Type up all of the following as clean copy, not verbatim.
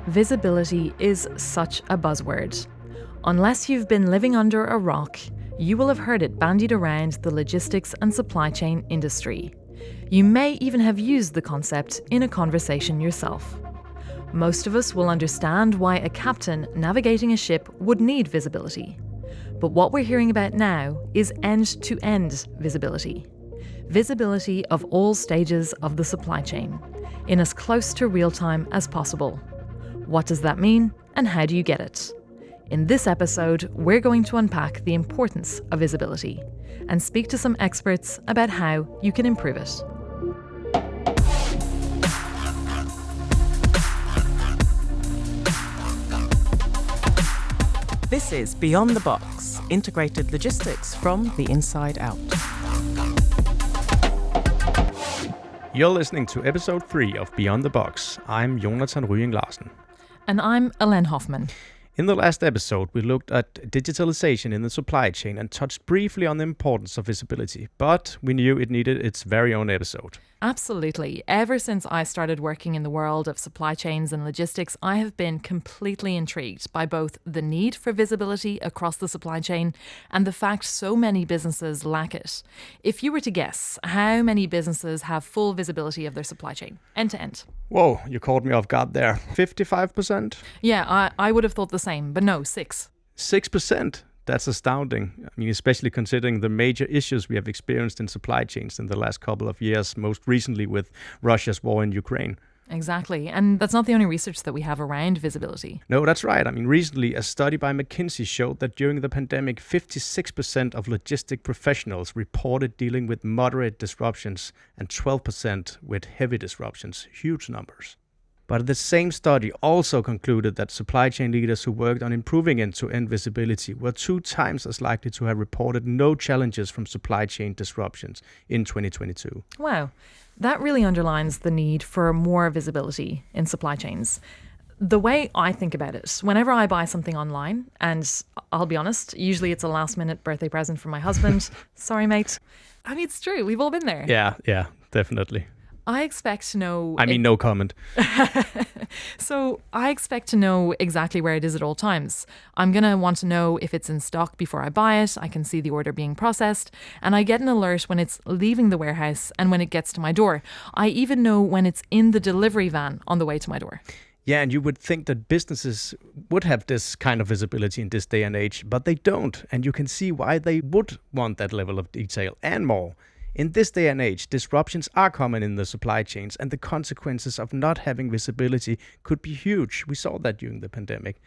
Visibility is such a buzzword. Unless you've been living under a rock, you will have heard it bandied around the logistics and supply chain industry. You may even have used the concept in a conversation yourself. Most of us will understand why a captain navigating a ship would need visibility. But what we're hearing about now is end-to-end visibility. Visibility of all stages of the supply chain, in as close to real-time as possible. What does that mean, and how do you get it? In this episode, we're going to unpack the importance of visibility and speak to some experts about how you can improve it. This is Beyond the Box, integrated logistics from the inside out. You're listening to episode 3 of Beyond the Box. I'm Jonathan Rüing Larsen. And I'm Ellen Hoffman. In the last episode, we looked at digitalization in the supply chain and touched briefly on the importance of visibility, but we knew it needed its very own episode. Absolutely. Ever since I started working in the world of supply chains and logistics, I have been completely intrigued by both the need for visibility across the supply chain and the fact so many businesses lack it. If you were to guess, how many businesses have full visibility of their supply chain, end to end? Whoa, you caught me off guard there. 55%? Yeah, I would have thought the same, but no, 6. 6%? That's astounding. I mean, especially considering the major issues we have experienced in supply chains in the last couple of years, most recently with Russia's war in Ukraine. Exactly. And that's not the only research that we have around visibility. No, that's right. I mean, recently a study by McKinsey showed that during the pandemic, 56% of logistic professionals reported dealing with moderate disruptions and 12% with heavy disruptions. Huge numbers. But the same study also concluded that supply chain leaders who worked on improving end-to-end visibility were 2 times as likely to have reported no challenges from supply chain disruptions in 2022. Wow. That really underlines the need for more visibility in supply chains. The way I think about it, whenever I buy something online, and I'll be honest, usually it's a last-minute birthday present from my husband. Sorry, mate. I mean, it's true. We've all been there. Yeah, definitely. I expect to know... no comment. So I expect to know exactly where it is at all times. I'm going to want to know if it's in stock before I buy it. I can see the order being processed. And I get an alert when it's leaving the warehouse and when it gets to my door. I even know when it's in the delivery van on the way to my door. Yeah, and you would think that businesses would have this kind of visibility in this day and age, but they don't. And you can see why they would want that level of detail and more. In this day and age, disruptions are common in the supply chains, and the consequences of not having visibility could be huge. We saw that during the pandemic.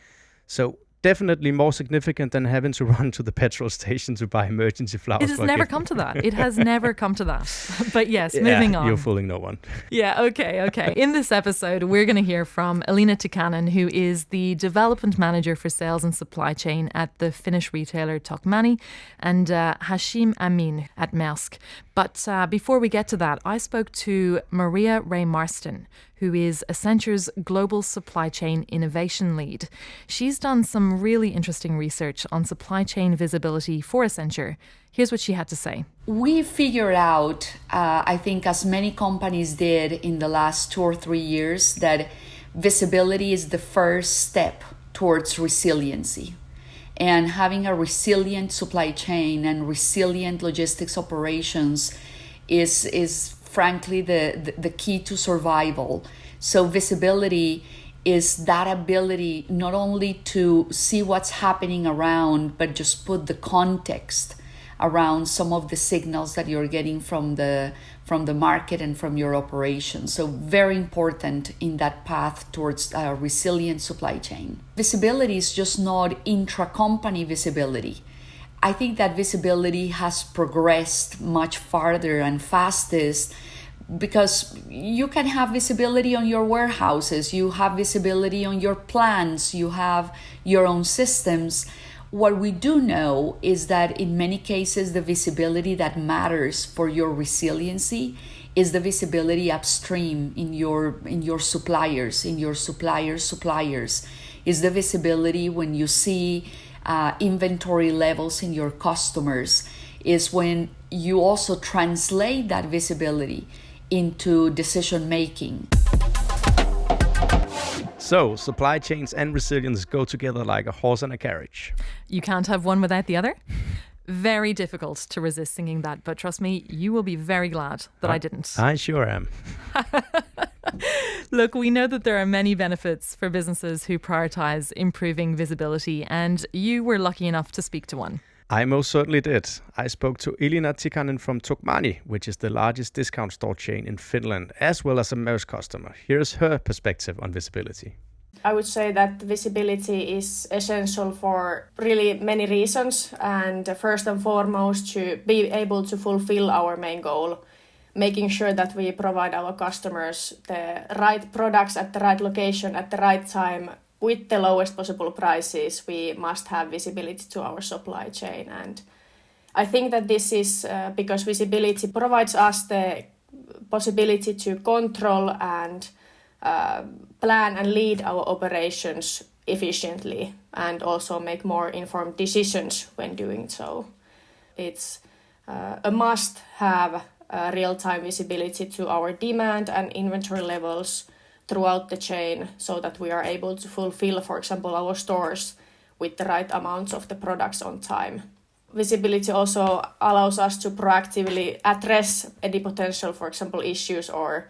So definitely more significant than having to run to the petrol station to buy emergency flowers. It has never come to that. It has never come to that. But yes, moving on. You're fooling no one. Yeah, okay. In this episode, we're going to hear from Elina Tikkanen, who is the Development Manager for Sales and Supply Chain at the Finnish retailer Tokmanni, and Hashim Amin at Maersk. But before we get to that, I spoke to Maria Ray Marston, who is Accenture's Global Supply Chain Innovation Lead. She's done some really interesting research on supply chain visibility for Accenture. Here's what she had to say. We figured out, I think as many companies did in the last 2 or 3 years, that visibility is the first step towards resiliency. And having a resilient supply chain and resilient logistics operations is frankly the key to survival. So visibility is that ability not only to see what's happening around, but just put the context around some of the signals that you're getting from the market and from your operations. So very important in that path towards a resilient supply chain. Visibility is just not intra-company visibility. I think that visibility has progressed much farther and fastest because you can have visibility on your warehouses, you have visibility on your plants, you have your own systems. What we do know is that in many cases, the visibility that matters for your resiliency is the visibility upstream in your suppliers, in your suppliers, is the visibility when you see inventory levels in your customers, is when you also translate that visibility into decision making. So, supply chains and resilience go together like a horse and a carriage. You can't have one without the other. Very difficult to resist singing that, but trust me, you will be very glad that I didn't. I sure am. Look, we know that there are many benefits for businesses who prioritize improving visibility, and you were lucky enough to speak to one. I most certainly did. I spoke to Elina Tikkanen from Tokmanni, which is the largest discount store chain in Finland, as well as a Maersk customer. Here's her perspective on visibility. I would say that visibility is essential for really many reasons, and first and foremost to be able to fulfill our main goal, making sure that we provide our customers the right products at the right location at the right time with the lowest possible prices. We must have visibility to our supply chain, and I think that this is because visibility provides us the possibility to control and plan and lead our operations efficiently and also make more informed decisions when doing so. It's a must have real-time visibility to our demand and inventory levels throughout the chain so that we are able to fulfill, for example, our stores with the right amounts of the products on time. Visibility also allows us to proactively address any potential, for example, issues or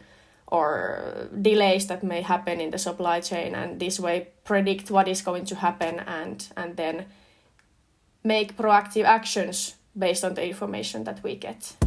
delays that may happen in the supply chain, and this way predict what is going to happen and then make proactive actions based on the information that we get.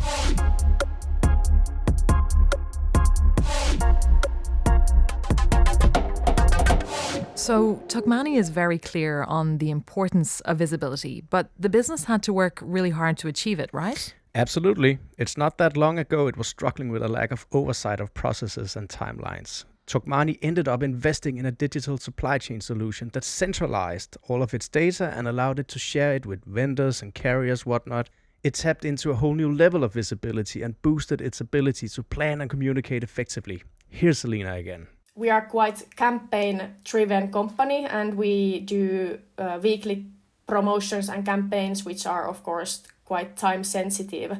So Tokmanni is very clear on the importance of visibility, but the business had to work really hard to achieve it, right? Absolutely. It's not that long ago it was struggling with a lack of oversight of processes and timelines. Tokmanni ended up investing in a digital supply chain solution that centralized all of its data and allowed it to share it with vendors and carriers, whatnot. It tapped into a whole new level of visibility and boosted its ability to plan and communicate effectively. Here's Elina again. We are quite campaign-driven company, and we do weekly promotions and campaigns, which are, of course, quite time-sensitive.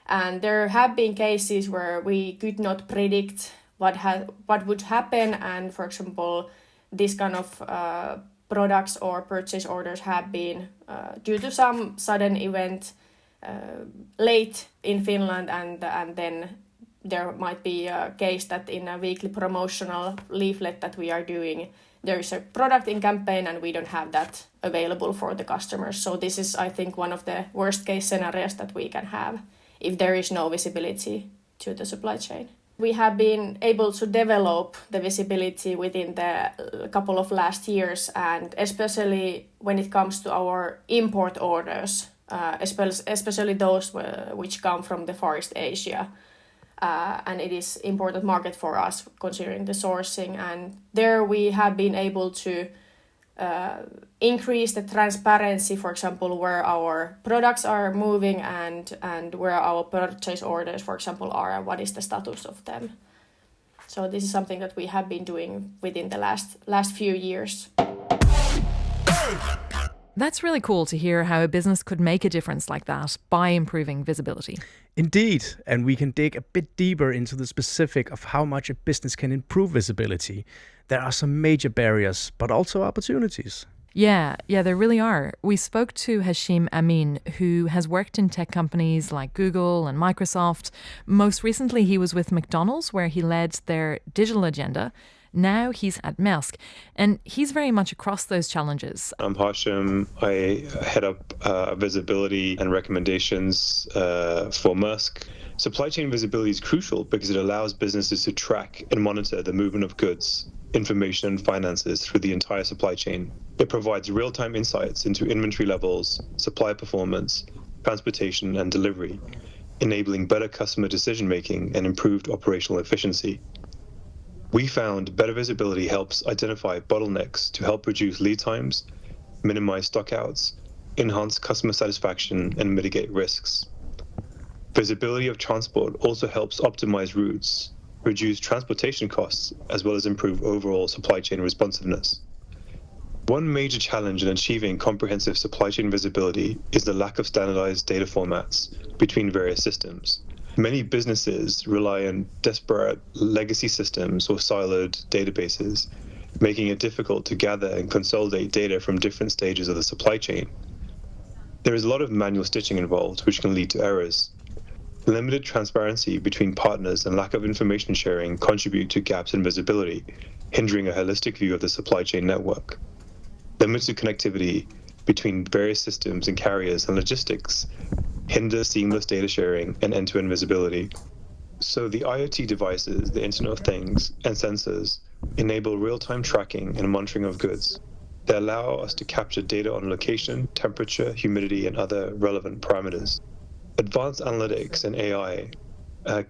And there have been cases where we could not predict what would happen, and, for example, this kind of products or purchase orders have been, due to some sudden event, late in Finland, and then there might be a case that in a weekly promotional leaflet that we are doing, there is a product in campaign and we don't have that available for the customers. So this is, I think, one of the worst case scenarios that we can have if there is no visibility to the supply chain. We have been able to develop the visibility within the couple of last years, and especially when it comes to our import orders, especially those which come from the Far East Asia. And it is important market for us considering the sourcing, and there we have been able to increase the transparency, for example, where our products are moving and where our purchase orders, for example, are and what is the status of them. So this is something that we have been doing within the last few years. That's really cool to hear how a business could make a difference like that by improving visibility. Indeed, and we can dig a bit deeper into the specific of how much a business can improve visibility. There are some major barriers, but also opportunities. Yeah, there really are. We spoke to Hashim Amin, who has worked in tech companies like Google and Microsoft. Most recently, he was with McDonald's, where he led their digital agenda. Now he's at Maersk, and he's very much across those challenges. I'm Hashim. I head up visibility and recommendations for Maersk. Supply chain visibility is crucial because it allows businesses to track and monitor the movement of goods, information, and finances through the entire supply chain. It provides real-time insights into inventory levels, supply performance, transportation, and delivery, enabling better customer decision-making and improved operational efficiency. We found better visibility helps identify bottlenecks to help reduce lead times, minimize stockouts, enhance customer satisfaction, and mitigate risks. Visibility of transport also helps optimize routes, reduce transportation costs, as well as improve overall supply chain responsiveness. One major challenge in achieving comprehensive supply chain visibility is the lack of standardized data formats between various systems. Many businesses rely on disparate legacy systems or siloed databases, making it difficult to gather and consolidate data from different stages of the supply chain. There is a lot of manual stitching involved, which can lead to errors. Limited transparency between partners and lack of information sharing contribute to gaps in visibility, hindering a holistic view of the supply chain network. Limited connectivity between various systems and carriers and logistics hinder seamless data sharing and end-to-end visibility. So the IoT devices, the Internet of Things, and sensors enable real-time tracking and monitoring of goods. They allow us to capture data on location, temperature, humidity, and other relevant parameters. Advanced analytics and AI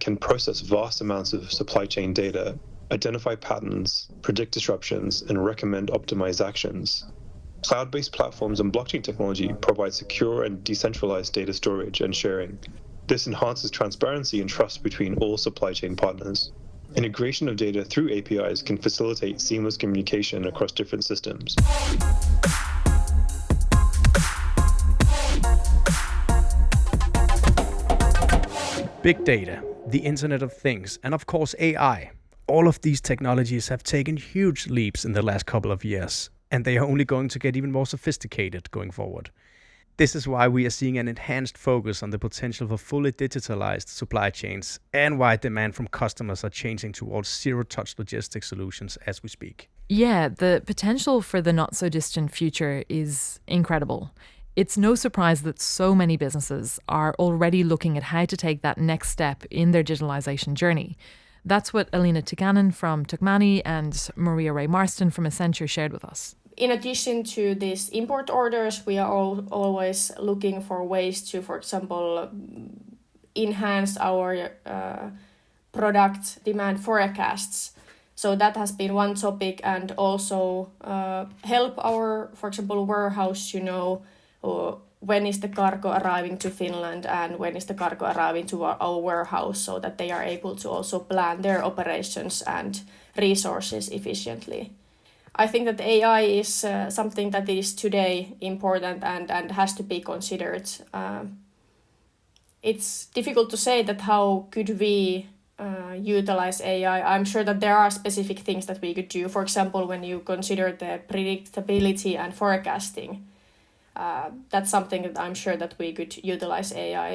can process vast amounts of supply chain data, identify patterns, predict disruptions, and recommend optimized actions. Cloud-based platforms and blockchain technology provide secure and decentralized data storage and sharing. This enhances transparency and trust between all supply chain partners. Integration of data through APIs can facilitate seamless communication across different systems. Big data, the Internet of Things, and of course AI. All of these technologies have taken huge leaps in the last couple of years, and they are only going to get even more sophisticated going forward. This is why we are seeing an enhanced focus on the potential for fully digitalized supply chains and why demand from customers are changing towards zero-touch logistics solutions as we speak. Yeah, the potential for the not so distant future is incredible. It's no surprise that so many businesses are already looking at how to take that next step in their digitalization journey. That's what Elina Tikanen from Tokmanni and Maria Ray Marston from Accenture shared with us. In addition to these import orders, we are always looking for ways to, for example, enhance our product demand forecasts. So that has been one topic, and also help our, for example, warehouse to know when is the cargo arriving to Finland and when is the cargo arriving to our warehouse, so that they are able to also plan their operations and resources efficiently. I think that AI is something that is today important and has to be considered. It's difficult to say that how could we utilize AI. I'm sure that there are specific things that we could do. For example, when you consider the predictability and forecasting, that's something that I'm sure that we could utilize AI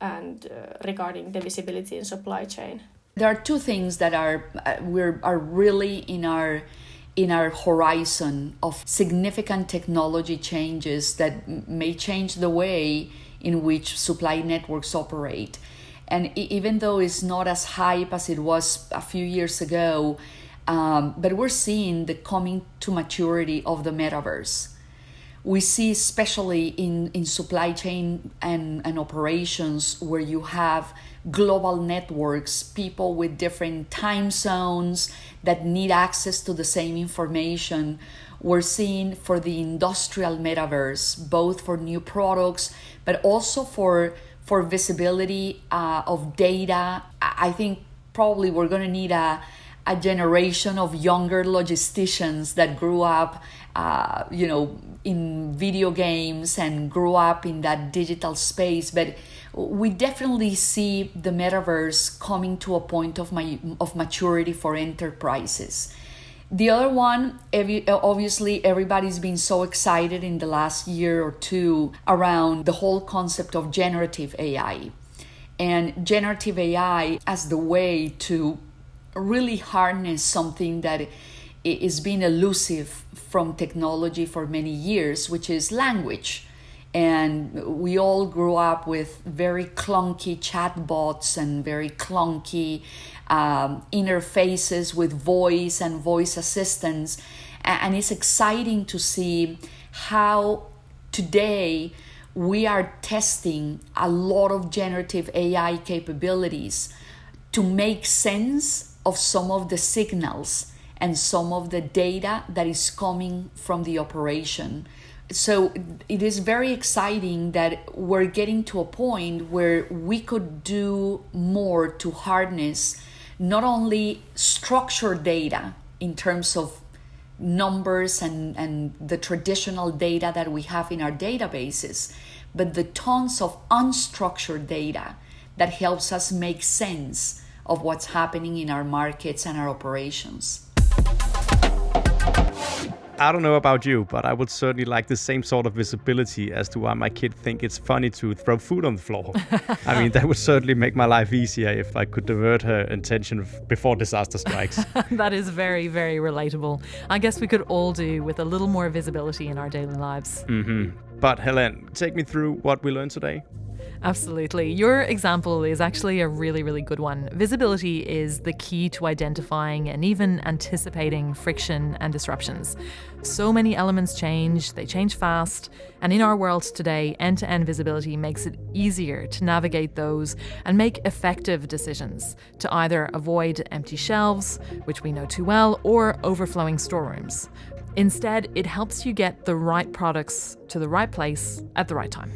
and regarding the visibility in supply chain. There are two things that are really in our horizon of significant technology changes that may change the way in which supply networks operate. And even though it's not as hype as it was a few years ago, but we're seeing the coming to maturity of the metaverse. We see especially in supply chain and operations where you have global networks, people with different time zones that need access to the same information. We're seeing for the industrial metaverse, both for new products, but also for visibility of data. I think probably we're going to need a generation of younger logisticians that grew up in video games and grew up in that digital space. But we definitely see the metaverse coming to a point of maturity for enterprises. The other one, obviously everybody's been so excited in the last year or two around the whole concept of generative AI. And generative AI as the way to really harness something that is being elusive from technology for many years, which is language. And we all grew up with very clunky chatbots and very clunky interfaces with voice and voice assistants. And it's exciting to see how today we are testing a lot of generative AI capabilities to make sense of some of the signals and some of the data that is coming from the operation. So it is very exciting that we're getting to a point where we could do more to harness not only structured data in terms of numbers and the traditional data that we have in our databases, but the tons of unstructured data that helps us make sense of what's happening in our markets and our operations. I don't know about you, but I would certainly like the same sort of visibility as to why my kid think it's funny to throw food on the floor. I mean, that would certainly make my life easier if I could divert her attention before disaster strikes. That is very, very relatable. I guess we could all do with a little more visibility in our daily lives. But Helen, take me through what we learned today. Absolutely. Your example is actually a really, really good one. Visibility is the key to identifying and even anticipating friction and disruptions. So many elements change, they change fast, and in our world today, end-to-end visibility makes it easier to navigate those and make effective decisions to either avoid empty shelves, which we know too well, or overflowing storerooms. Instead, it helps you get the right products to the right place at the right time.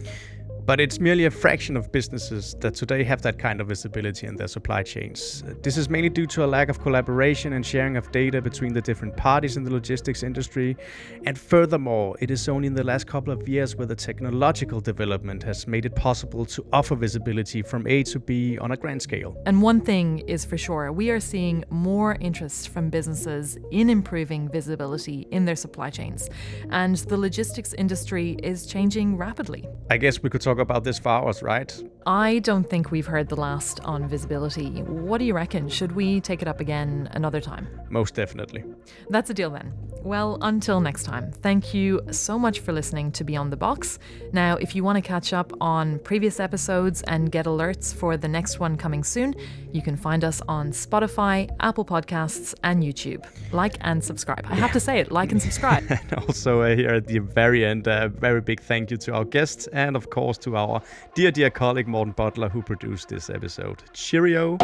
But it's merely a fraction of businesses that today have that kind of visibility in their supply chains. This is mainly due to a lack of collaboration and sharing of data between the different parties in the logistics industry. And furthermore, it is only in the last couple of years where the technological development has made it possible to offer visibility from A to B on a grand scale. And one thing is for sure, we are seeing more interest from businesses in improving visibility in their supply chains. And the logistics industry is changing rapidly. I guess we could talk about this for hours, right? I don't think we've heard the last on visibility. What do you reckon? Should we take it up again another time? Most definitely. That's a deal then. Well, until next time, thank you so much for listening to Beyond the Box. Now, if you want to catch up on previous episodes and get alerts for the next one coming soon, you can find us on Spotify, Apple Podcasts, and YouTube. Like and subscribe. I have to say it, like and subscribe. And also here at the very end, a very big thank you to our guests and of course to our dear colleague Morten Butler who produced this episode. Cheerio!